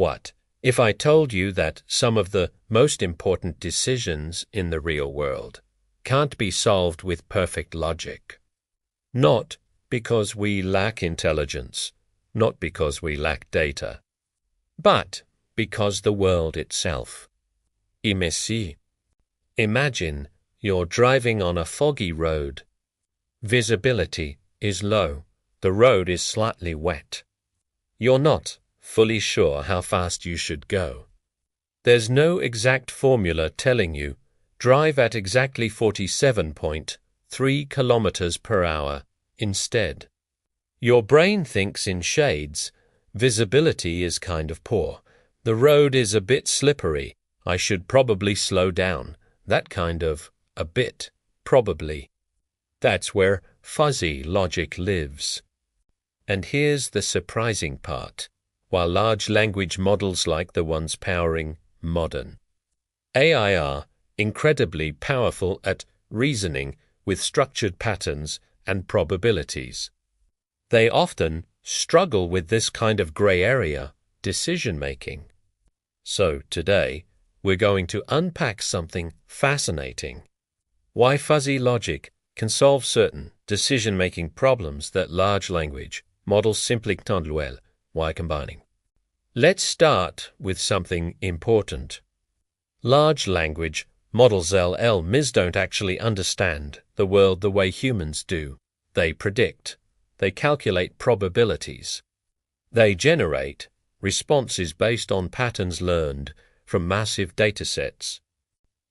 What if I told you that some of the most important decisions in the real world can't be solved with perfect logic? Not because we lack intelligence, not because we lack data, but because the world itself. Imagine you're driving on a foggy road. Visibility is low. The road is slightly wet. You're not fully sure how fast you should go. There's no exact formula telling you drive at exactly 47.3 kilometers per hour instead. Your brain thinks in shades. Visibility is kind of poor. The road is a bit slippery. I should probably slow down. That kind of a bit, probably. That's where fuzzy logic lives. And here's the surprising part. While large language models like the ones powering modern AI are incredibly powerful at reasoning with structured patterns and probabilities, they often struggle with this kind of gray area, decision-making. So today, we're going to unpack something fascinating. Why fuzzy logic can solve certain decision-making problems that large language models simply can't well while combining. Let's start with something important. Large language models LLMs don't actually understand the world the way humans do. They predict. They calculate probabilities. They generate responses based on patterns learned from massive datasets.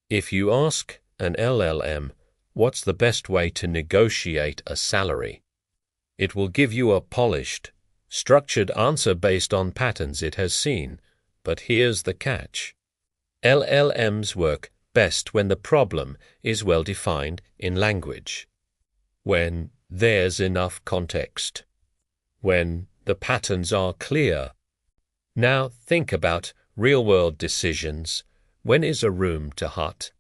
If you ask an LLM, what's the best way to negotiate a salary? It will give you a polished, structured answer based on patterns it has seen. But here's the catch. LLMs work best when the problem is well defined in language, when there's enough context, when the patterns are clear. Now think about real-world decisions. When is a room too hot?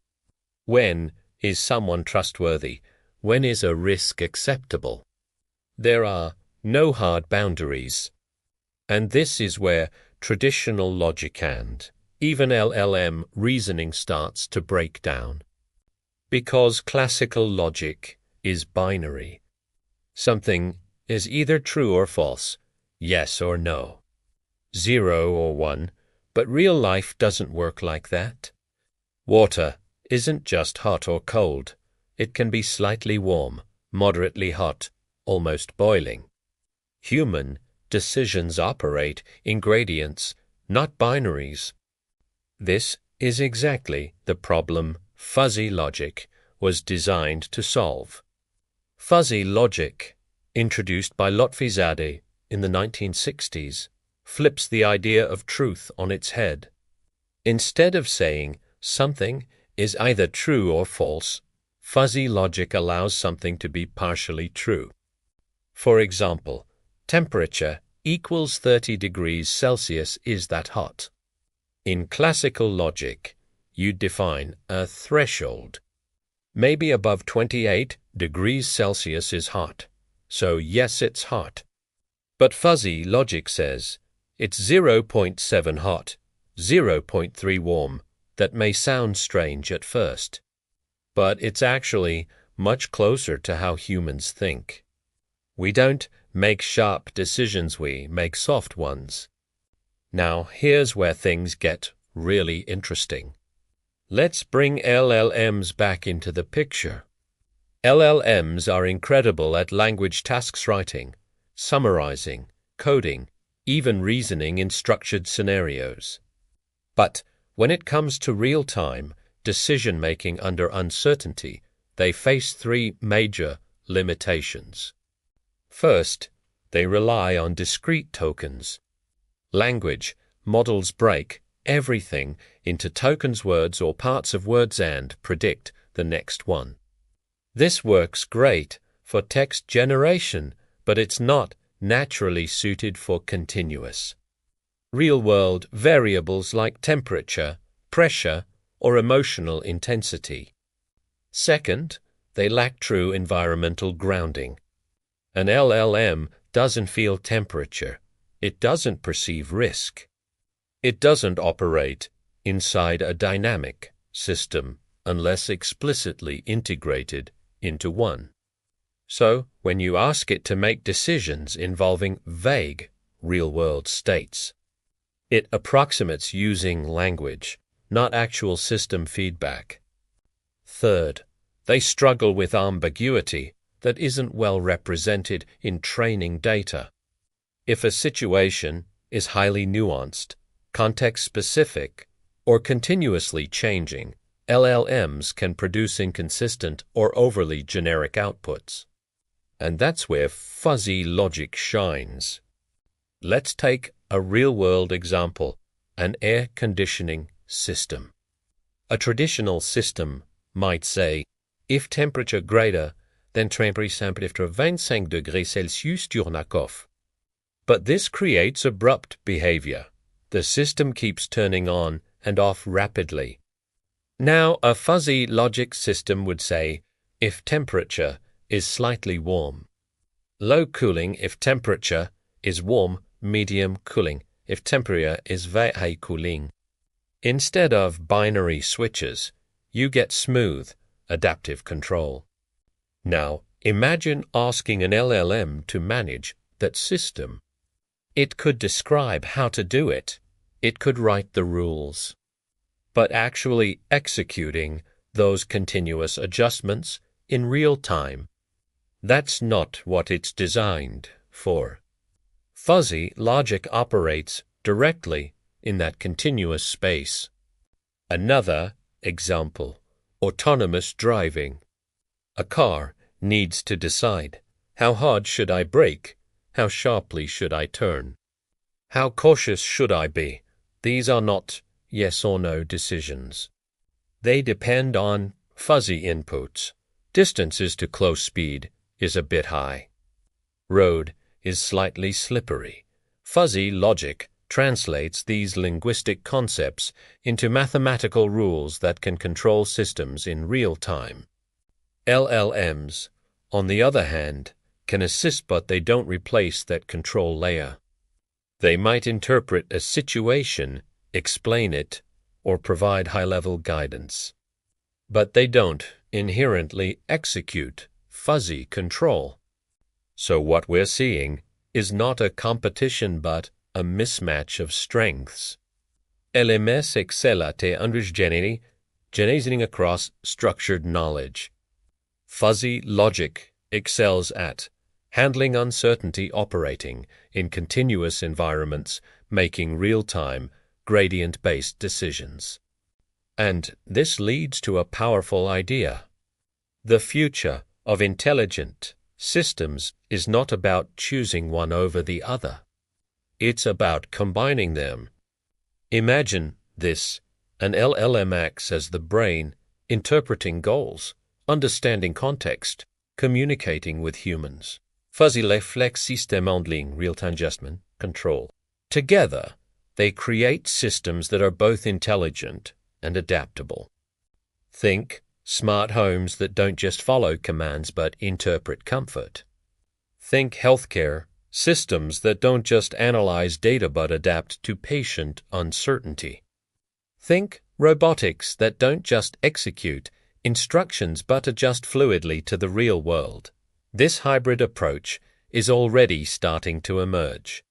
When is someone trustworthy? When is a risk acceptable? There are no hard boundaries. And this is where traditional logic and even LLM reasoning starts to break down. Because classical logic is binary. Something is either true or false, yes or no, 0 or 1, but real life doesn't work like that. Water isn't just hot or cold. It can be slightly warm, moderately hot, almost boiling. Human decisions operate in gradients, not binaries. This is exactly the problem fuzzy logic was designed to solve. Fuzzy logic, introduced by Lotfizadeh in the 1960s, flips the idea of truth on its head. Instead of saying something is either true or false, fuzzy logic allows something to be partially true. For example, temperature equals 30 degrees Celsius is that hot. In classical logic, you define a threshold. Maybe above 28 degrees Celsius is hot, so yes, it's hot. But fuzzy logic says it's 0.7 hot, 0.3 warm. That may sound strange at first, but it's actually much closer to how humans think. We don't make sharp decisions, we make soft ones. Now, here's where things get really interesting. Let's bring LLMs back into the picture. LLMs are incredible at language tasks writing, summarizing, coding, even reasoning in structured scenarios. But when it comes to real-time decision-making under uncertainty, they face three major limitations. First, they rely on discrete tokens. Language models break everything into tokens, words, or parts of words and predict the next one. This works great for text generation, but it's not naturally suited for continuous, real-world variables like temperature, pressure, or emotional intensity. Second, they lack true environmental grounding. An LLM doesn't feel temperature. It doesn't perceive risk. It doesn't operate inside a dynamic system unless explicitly integrated into one. So, when you ask it to make decisions involving vague real-world states, it approximates using language, not actual system feedback. Third, they struggle with ambiguity that isn't well represented in training data. If a situation is highly nuanced, context-specific, or continuously changing, LLMs can produce inconsistent or overly generic outputs. And that's where fuzzy logic shines. Let's take a real-world example, an air conditioning system. A traditional system might say, if temperature greater than temperature 25 degrees Celsius tourne off. But this creates abrupt behavior. The system keeps turning on and off rapidly. Now, a fuzzy logic system would say, if temperature is slightly warm. Low cooling if temperature is warm, medium cooling if temperature is very high cooling. Instead of binary switches, you get smooth, adaptive control. Now, imagine asking an LLM to manage that system. It could describe how to do it. It could write the rules. But actually executing those continuous adjustments in real time, that's not what it's designed for. Fuzzy logic operates directly in that continuous space. Another example, autonomous driving. A car needs to decide, how hard should I brake? How sharply should I turn? How cautious should I be? These are not yes or no decisions. They depend on fuzzy inputs. Distances to close speed is a bit high. Road is slightly slippery. Fuzzy logic translates these linguistic concepts into mathematical rules that can control systems in real time. LLMs, on the other hand, can assist, but they don't replace that control layer. They might interpret a situation, explain it, or provide high-level guidance. But they don't inherently execute fuzzy control. So what we're seeing is not a competition but a mismatch of strengths. LMS excel at understanding across structured knowledge. Fuzzy logic excels at handling uncertainty, operating in continuous environments, making real-time, gradient-based decisions. And this leads to a powerful idea. The future of intelligent systems is not about choosing one over the other. It's about combining them. Imagine this: an LLM acts as the brain, interpreting goals, understanding context, communicating with humans. Fuzzy reflex system handling, real-time adjustment, control. Together, they create systems that are both intelligent and adaptable. Think smart homes that don't just follow commands but interpret comfort. Think healthcare systems that don't just analyze data but adapt to patient uncertainty. Think robotics that don't just execute instructions but adjust fluidly to the real world. This hybrid approach is already starting to emerge.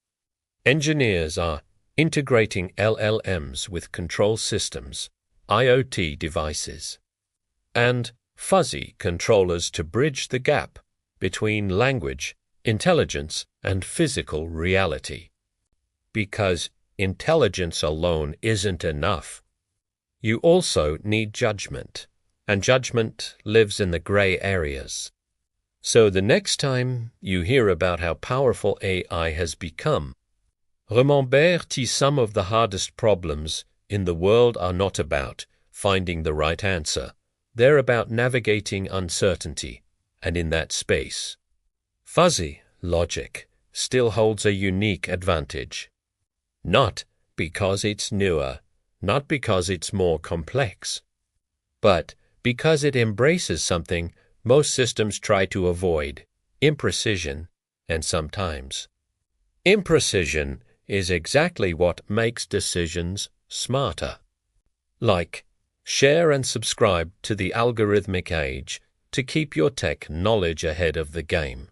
Engineers are integrating LLMs with control systems, IoT devices, and fuzzy controllers to bridge the gap between language, intelligence, and physical reality. Because intelligence alone isn't enough. You also need judgment, and judgment lives in the gray areas. So the next time you hear about how powerful AI has become, remember that some of the hardest problems in the world are not about finding the right answer. They're about navigating uncertainty, and in that space, fuzzy logic still holds a unique advantage. Not because it's newer, not because it's more complex, but because it embraces something most systems try to avoid: imprecision, and sometimes imprecision is exactly what makes decisions smarter. Like, share and subscribe to the algorithmic age to keep your tech knowledge ahead of the game.